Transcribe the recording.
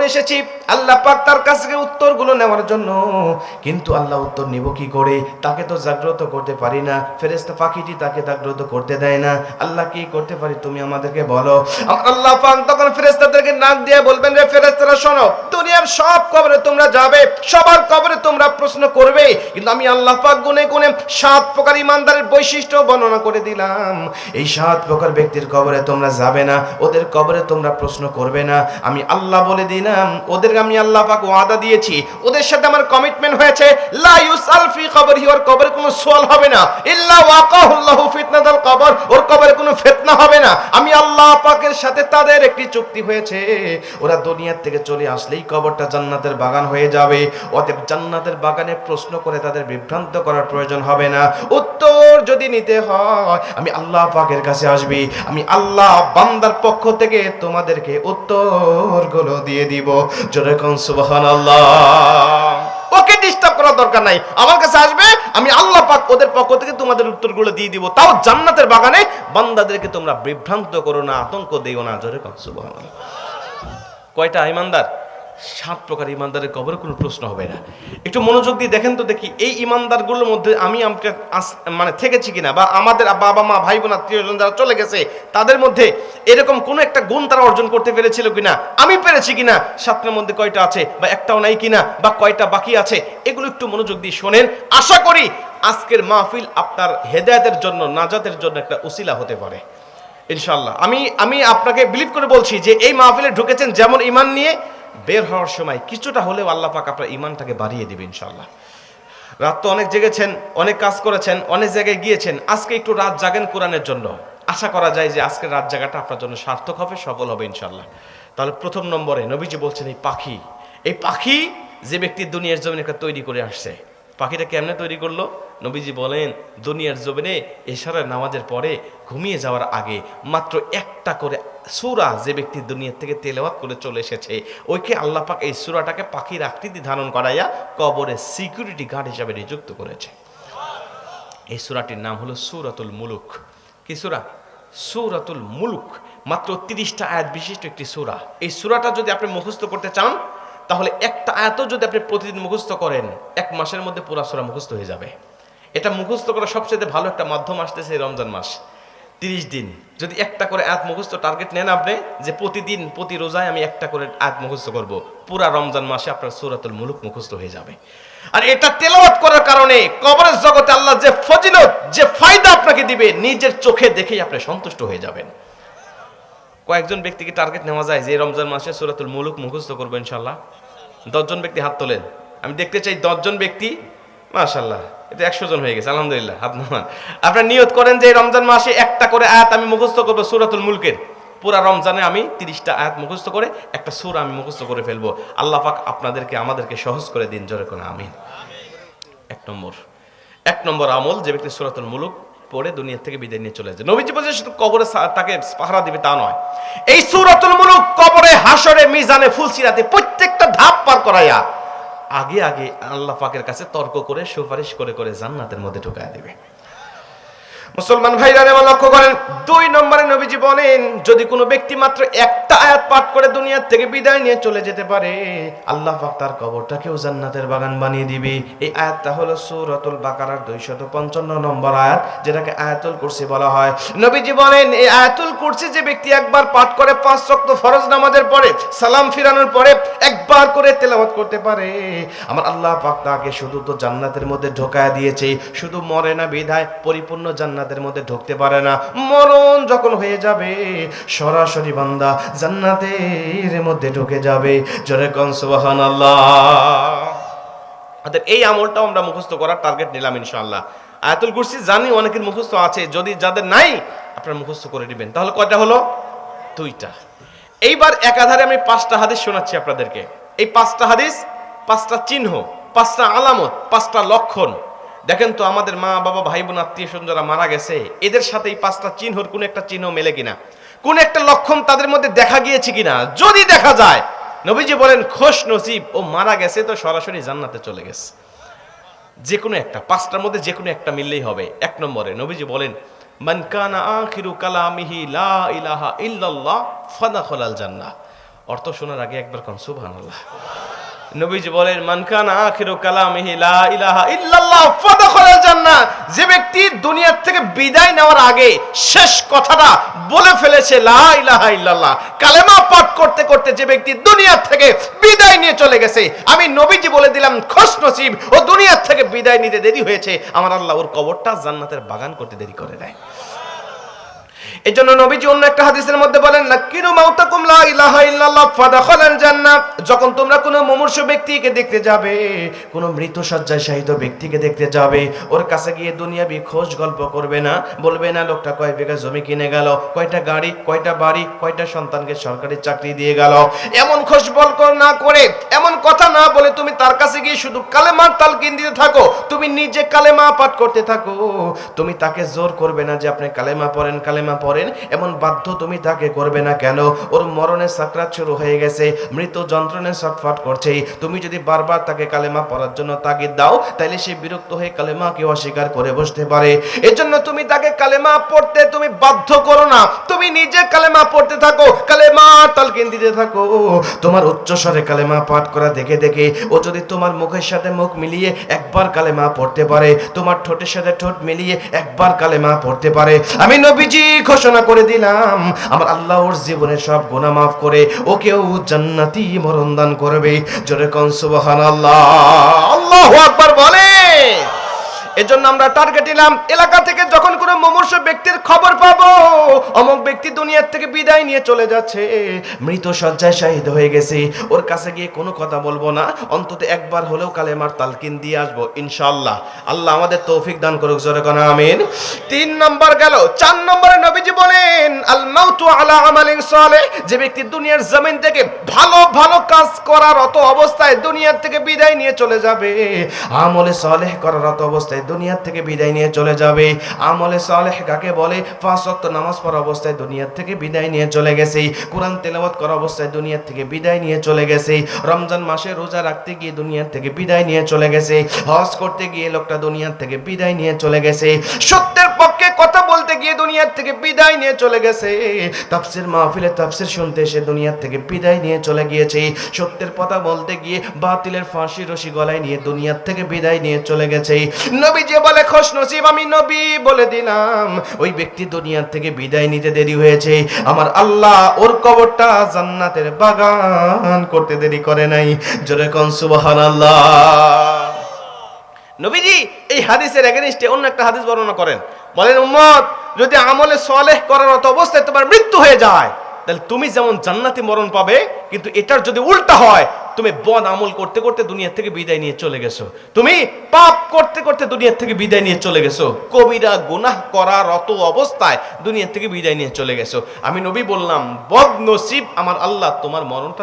এসেছি আল্লাহ পাক তার কাছ থেকে উত্তরগুলো নেওয়ার জন্য, কিন্তু আল্লাহ উত্তর নিব কি করে? তাকে তো জাগ্রত করতে পারি না, ফেরেশতা পাখিটি তাকে জাগ্রত করতে দেয় না। আল্লাহ কি করতে পারি তুমি আমাদেরকে বলো। আল্লাহ পাক তখন ফেরেশতাদেরকে নাক দিয়ে বলবেন, রে ফেরেশতারা শোনো, দুনিয়ার সব কবরে তোমরা যাবে, সবার কবরে তোমরা প্রশ্ন করবে, কিন্তু আমি আল্লাহ পাক গুনে গুনে 7 প্রকার ইমানদারের বৈশিষ্ট্য বর্ণনা করে দিলাম। এই 7 প্রকার ব্যক্তির কবরে তোমরা যাবে না, ওদের কবরে তোমরা প্রশ্ন করবে না। আমি আল্লাহ বলে দিলাম, ওদের আমি আল্লাহ পাক ওয়াদা দিয়েছি, ওদের সাথে আমার কমিটমেন্ট হয়েছে, লা ইউসাল ফি কবরিহি, ওর কবরে কোনো সওয়াল হবে না, ইল্লা ওয়াকাহুল্লাহু ফিতনাতুল কবর, ওর কবরে কোনো ফিতনা হবে না। আমি আল্লাহ পাকের সাথে তাদের একটি চুক্তি হয়েছে, ওরা দুনিয়া থেকে চলে আসলেই কবরটা জান্নাতের বাগান হয়ে যাবে। অতএব জান্নাতের বাগানে প্রশ্ন করে তাদের বিভ্রান্ত করার প্রয়োজন হবে না। উত্তর যদি নিতে হয় আমি আল্লাহ পাকের কাছে আসবি, আমি আল্লাহ বান্দার পক্ষ থেকে তোমাদেরকে উত্তরগুলো দিয়ে দিব। জোরে কোন সুবহানাল্লাহ। ওকে ডিস্টার্ব করার দরকার নাই, আমার কাছে আসবে, আমি আল্লাহ পাক ওদের পক্ষ থেকে তোমাদের উত্তরগুলো দিয়ে দিব। তাও জান্নাতের বাগানে বান্দাদেরকে তোমরা বিভ্রান্ত করো না, আতঙ্ক দিও না। জোরে কোন সুবহানাল্লাহ। কয়টা ইমানদার? 7 প্রকার ইমানদারের কবরে কোনো প্রশ্ন হবে না। একটু মনোযোগ দিয়ে দেখেন তো দেখি, এই ইমানদারগুলোর মধ্যে আমি মানে থেকেছি কিনা, বা আমাদের বাবা মা ভাই বোন আত্মীয়স্বজন যারা চলে গেছে তাদের মধ্যে এরকম কোনো একটা গুণ তারা অর্জন করতে পেরেছিল কিনা, আমি পেরেছি কিনা, 7টার মধ্যে কয়টা আছে, বা একটাও নাই কিনা, বা কয়টা বাকি আছে, এগুলো একটু মনোযোগ দিয়ে শোনেন। আশা করি আজকের মাহফিল আপনার হেদায়েতের জন্য, নাজাতের জন্য একটা উসিলা হতে পারে ইনশাআল্লাহ। আমি আপনাকে বিলিভ করে বলছি যে এই মাহফিলে ঢুকেছেন যেমন ঈমান নিয়ে, বের হওয়ার সময় কিছুটা হলেও আল্লাহ পাক আপনার ঈমানটাকে বাড়িয়ে দিবে ইনশাআল্লাহ। রাত তো অনেক জেগেছেন, অনেক কাজ করেছেন, অনেক জায়গায় গিয়েছেন, আজকে একটু রাত জাগেন কোরআনের জন্য। আশা করা যায় যে আজকের রাত জাগাটা আপনার জন্য সার্থক হবে, সফল হবে ইনশাআল্লাহ। তাহলে প্রথম নম্বরে নবীজি বলছেন এই পাখি যে ব্যক্তি দুনিয়ার জমিনে একটা তৈরি করে আসছে, পাখিটা কেমনে তৈরি করলো? নবীজি বলেন, দুনিয়ার জমিনে এশারার নামাজের পরে ঘুমিয়ে যাওয়ার আগে মাত্র একটা করে সূরা যে ব্যক্তি দুনিয়ার থেকে তেলাওয়াত করে চলে এসেছে, ওইকে আল্লাহ পাক এই সূরাটাকে পাখির আকৃতি ধারণ করাইয়া কবরে সিকিউরিটি গার্ড হিসাবে নিযুক্ত করেছে। এই সূরাটির নাম হলো সূরাতুল মুলুক। কি সূরা? সূরাতুল মুলুক। মাত্র 30টা আয়াত বিশিষ্ট একটি সূরা। এই সূরাটা যদি আপনি মুখস্থ করতে চান, তাহলে একটা আয়াতও যদি আপনি প্রতিদিন মুখস্থ করেন, 1 মাসের মধ্যে পুরা সূরা মুখস্থ হয়ে যাবে। এটা মুখস্থ করার সবচেয়ে ভালো একটা মাধ্যম আসতেছে রমজান মাস। 30 দিন যদি একটা করে আয়াত মুখস্থ টার্গেট নেন আপনি, যে প্রতিদিন প্রতি রোজায় আমি একটা করে আয়াত মুখস্থ করব, পুরা রমজান মাসে আপনার সূরাতুল মুলুক মুখস্থ হয়ে যাবে। আর এটা তেলাওয়াত করার কারণে কবরের জগতে আল্লাহ যে ফজিলত, যে ফায়দা আপনাকে দিবে, নিজের চোখে দেখেই আপনি সন্তুষ্ট হয়ে যাবেন। কয়েকজন ব্যক্তিকে টার্গেট নেওয়া যায় যে রমজান মাসে সূরাতুল মুলুক মুখস্থ করবো ইনশাআল্লাহ? 10 জন ব্যক্তি হাত তোলেন, আমি দেখতে চাই 10 জন ব্যক্তি। মাশাআল্লাহ, এটা 100 জন হয়ে গেছে, আলহামদুলিল্লাহ, হাত নামান। আপনারা নিয়ত করেন যে রমজান মাসে একটা করে আয়াত আমি মুখস্থ করবো সূরাতুল মুলকের। পুরা রমজানে আমি 30টা আয়াত মুখস্থ করে একটা সূরা আমি মুখস্থ করে ফেলবো। আল্লাহ পাক আপনাদেরকে আমাদেরকে সহজ করে দিন, জোরে কোন আমিন। এক নম্বর আমল, যে ব্যক্তি সূরাতুল মুলুক পড়ে দুনিয়া থেকে বিদায় নিয়ে চলে যায়। নবীজি বলেছেন শুধু কবরে তাকে পাহারা দিবে তা নয়, এই সূরাতুল মুলুক কবরে, হাসরে, মিজানে, ফুলসিরাতে প্রত্যেকটা ধাপ পার করাইয়া আগে আগে আল্লাহ পাকের কাছে তর্ক করে সুপারিশ করে করে জান্নাতের মধ্যে ঢুকায় দেবে। মুসলমান ভাইরা লক্ষ্য করেন, 2 নম্বরে নবীজি বলেন, যদি কোনো ব্যক্তি মাত্র একটা আয়াত পাঠ করে দুনিয়া থেকে বিদায় নিয়ে চলে যেতে পারে, আল্লাহ পাক তার কবরটাকেও জান্নাতের বাগান বানিয়ে দিবে। এই আয়াতটা হলো সূরাতুল বাকারার 255 নম্বর আয়াত, যেটাকে আয়াতুল কুরসি বলা হয়। নবীজি বলেন, এই আয়াতুল কুরসি যে ব্যক্তি একবার পাঠ করে 5 ওয়াক্ত ফরজ নামাজের পরে, সালাম ফিরানোর পরে একবার করে তেলাওয়াত করতে পারে, আমার আল্লাহ পাক তাকে শুধু তো জান্নাতের মধ্যে ঢোকায় দিয়েছে, শুধু মরে না বিধায় পরিপূর্ণ জান্নাতের মধ্যে ঢুকতে পারে না, মরণ যখন হয়ে যাবে সরাসরি বান্দা জান্নাতের মধ্যে ঢুকে যাবে। জোরে কোন সুবহানাল্লাহ। এই আমলটাও আমরা মুখস্থ করার টার্গেট নিলাম ইনশাআল্লাহ। আয়াতুল কুরসি জানি অনেকের মুখস্থ আছে, যদি যাদের নাই আপনারা মুখস্থ করে নেবেন। তাহলে কয়টা হলো? 2টা। এইবার একাধারে আমি 5টা হাদিস শোনাচ্ছি আপনাদেরকে। এই 5টা হাদিস, 5টা চিহ্ন, 5টা আলামত, 5টা লক্ষণ। দেখেন তো আমাদের মা বাবা ভাই বোন আত্মীয় স্বজন যারা মারা গেছে, এদের সাথে এই 5টা চিহ্নর কোন একটা চিহ্ন মেলে কিনা, কোন একটা লক্ষণ তাদের মধ্যে দেখা গিয়েছে কিনা। যদি দেখা যায়, নবীজি বলেন খুশ নসিব, ও মারা গেছে তো সরাসরি জান্নাতে চলে গেছে। যে কোনো একটা, 5টার মধ্যে যে কোনো একটা মিললেই হবে। 1 নম্বরে নবীজি বলেন, মান কানা আখিরু কালামিহি লা ইলাহা ইল্লাল্লাহ ফাদাখালাল জান্নাহ। অর্থ শোনার আগে একবার কোন সুবহানাল্লাহ। নবীজি বলেন মান কানা আখিরু কালামিহি লা ইলাহা ইল্লাল্লাহ ফাদাখালাল জান্নাহ। যে ব্যক্তি দুনিয়া থেকে বিদায় নেওয়ার আগে শেষ কথাটা বলে ফেলেছে লা ইলাহা ইল্লাল্লাহ, কালেমা পাঠ করতে করতে যে ব্যক্তি দুনিয়া থেকে বিদায় নিয়ে চলে গেছে, আমি নবীজি বলে দিলাম খুশনসিব, ও দুনিয়া থেকে বিদায় নিতে দেরি হয়েছে, আমার আল্লাহ ওর কবরটা জান্নাতের বাগান করতে দেরি করে দেয়। এজন্য নবীজি অন্য একটা হাদিসের মধ্যে বলেন লাকিনু মাউতাকুম লা ইলাহা ইল্লাল্লাহ ফাদাখালাল জান্নাহ। যখন তোমরা কোনো মুমূর্ষু ব্যক্তিকে দেখতে যাবে, কোনো মৃত শয্যায় শায়িত ব্যক্তিকে দেখতে যাবে, ওর কাছে গিয়ে দুনিয়াবি খোঁজ গল্প করবে না, বলবে না লোকটা কয় বিঘা জমি কিনে গেল, কয়টা গাড়ি, কয়টা বাড়ি, কয়টা সন্তানকে সরকারি চাকরি দিয়ে গেল, এমন খোঁজ গল্প না করে, এমন কথা না বলে তুমি তার কাছে গিয়ে শুধু কালেমার তালকিন দিতে থাকো, তুমি নিজে কালেমা পাঠ করতে থাকো। তুমি তাকে জোর করবে না যে আপনি কালেমা পড়েন, কালেমা পড়েন, এমন বাধ্য তুমি তাকে করবে না। কেন? ওর মরণের সাকরাত শুরু হয়ে গেছে, মৃত্যু যন্ত্রণায় ছটফট করছে। তুমি যদি বারবার তাকে কালেমা পড়ার জন্য তাগিদ দাও, তাহলে সে বিরক্ত হয়ে কালেমাকে অস্বীকার করে বসতে পারে। এজন্য তুমি তাকে কালেমা পড়তে তুমি বাধ্য করো না, তুমি নিজে কালেমা পড়তে থাকো, কালেমা তালকিন দিতে থাকো। তোমার উচ্চ স্বরে কালেমা পাঠ করা দেখে দেখে ও যদি তোমার মুখের সাথে মুখ মিলিয়ে একবার কালেমা পড়তে পারে, তোমার ঠোঁটের সাথে ঠোঁট মিলিয়ে একবার কালেমা পড়তে পারে, আমি নবীজি ঘোষণা করে দিলাম আমার আল্লাহ ওর জীবনের সব গুনাহ মাফ করে ওকেও জান্নাতি মরণ দান করবে। জোরে কোন সুবহানাল্লাহ, আল্লাহু আকবার বলে। এজন্য আমরা টার্গেট দিলাম এলাকা থেকে যখন কোনো মুমূর্ষু ব্যক্তির খবর পাবো অমুক ব্যক্তি দুনিয়ার থেকে বিদায় নিয়ে চলে যাচ্ছে, মৃত শয্যায় শাহীদ হয়ে গেছে, ওর কাছে গিয়ে কোনো কথা বলবো না, অন্তত একবার হলেও কালেমার তালকিন দিয়ে আসবো ইনশাআল্লাহ। আল্লাহ আমাদের তৌফিক দান করুক, জোরে কোন আমিন। 3 নম্বর গেল। 4 নম্বরে নবীজি বলেন আল মাউতু আলা আমালিন সালেহ। যে ব্যক্তি দুনিয়ার জমিন থেকে ভালো ভালো কাজ করার অত অবস্থায় দুনিয়ার থেকে বিদায় নিয়ে চলে যাবে, আমলে সালেহ করার অত অবস্থায় দুনিয়া থেকে বিদায় নিয়ে চলে যাবে। আমলে সালেহ কাকে বলে? 5 ওয়াক্ত নামাজ পড়া অবস্থায় দুনিয়া থেকে বিদায় নিয়ে চলে গেছে, কোরআন তেলাওয়াত করা অবস্থায় দুনিয়া থেকে বিদায় নিয়ে চলে গেছে, রমজান মাসে রোজা রাখতে গিয়ে দুনিয়া থেকে বিদায় নিয়ে চলে গেছে, হজ করতে গিয়ে লোকটা দুনিয়া থেকে বিদায় নিয়ে চলে গেছে, সত্যের পক্ষে কথা বলতে গিয়ে দুনিয়া থেকে বিদায় নিয়ে চলে গেছে, তাফসীর মাহফিলে তাফসীর শুনতে এসে দুনিয়া থেকে বিদায় নিয়ে চলে গিয়েছে, সত্যের কথা বলতে গিয়ে বাতিলের ফাঁসি রশি গলায় নিয়ে দুনিয়া থেকে বিদায় নিয়ে চলে গেছে। নবী যে বলে খুশনসিব, আমি নবী বলে দিলাম ওই ব্যক্তি দুনিয়া থেকে বিদায় নিতে দেরি হয়েছে, আমার আল্লাহ ওর কবরটা জান্নাতের বাগান করতে দেরি করে নাই। জোরে কোন সুবহানাল্লাহ। নবীজি এই হাদিসের এগেইনস্টে অন্য একটা হাদিস বর্ণনা করেন, বলেন উম্মত যদি আমলে সালেহ করার মতো অবস্থায় তোমার মৃত্যু হয়ে যায়, তাহলে তুমি যেমন জান্নাতি মরণ পাবে, কিন্তু এটার যদি উল্টা হয়, তুমি বদ আমল করতে করতে দুনিয়া থেকে বিদায় নিয়ে চলে গেছো, তুমি পাপ করতে করতে দুনিয়া থেকে বিদায় নিয়ে চলে গেছো, কবিরা গুনাহ করার অত অবস্থায় দুনিয়া থেকে বিদায় নিয়ে চলে গেছো, আমি নবী বললাম বদ নসিব, আমার আল্লাহ তোমার মরণটা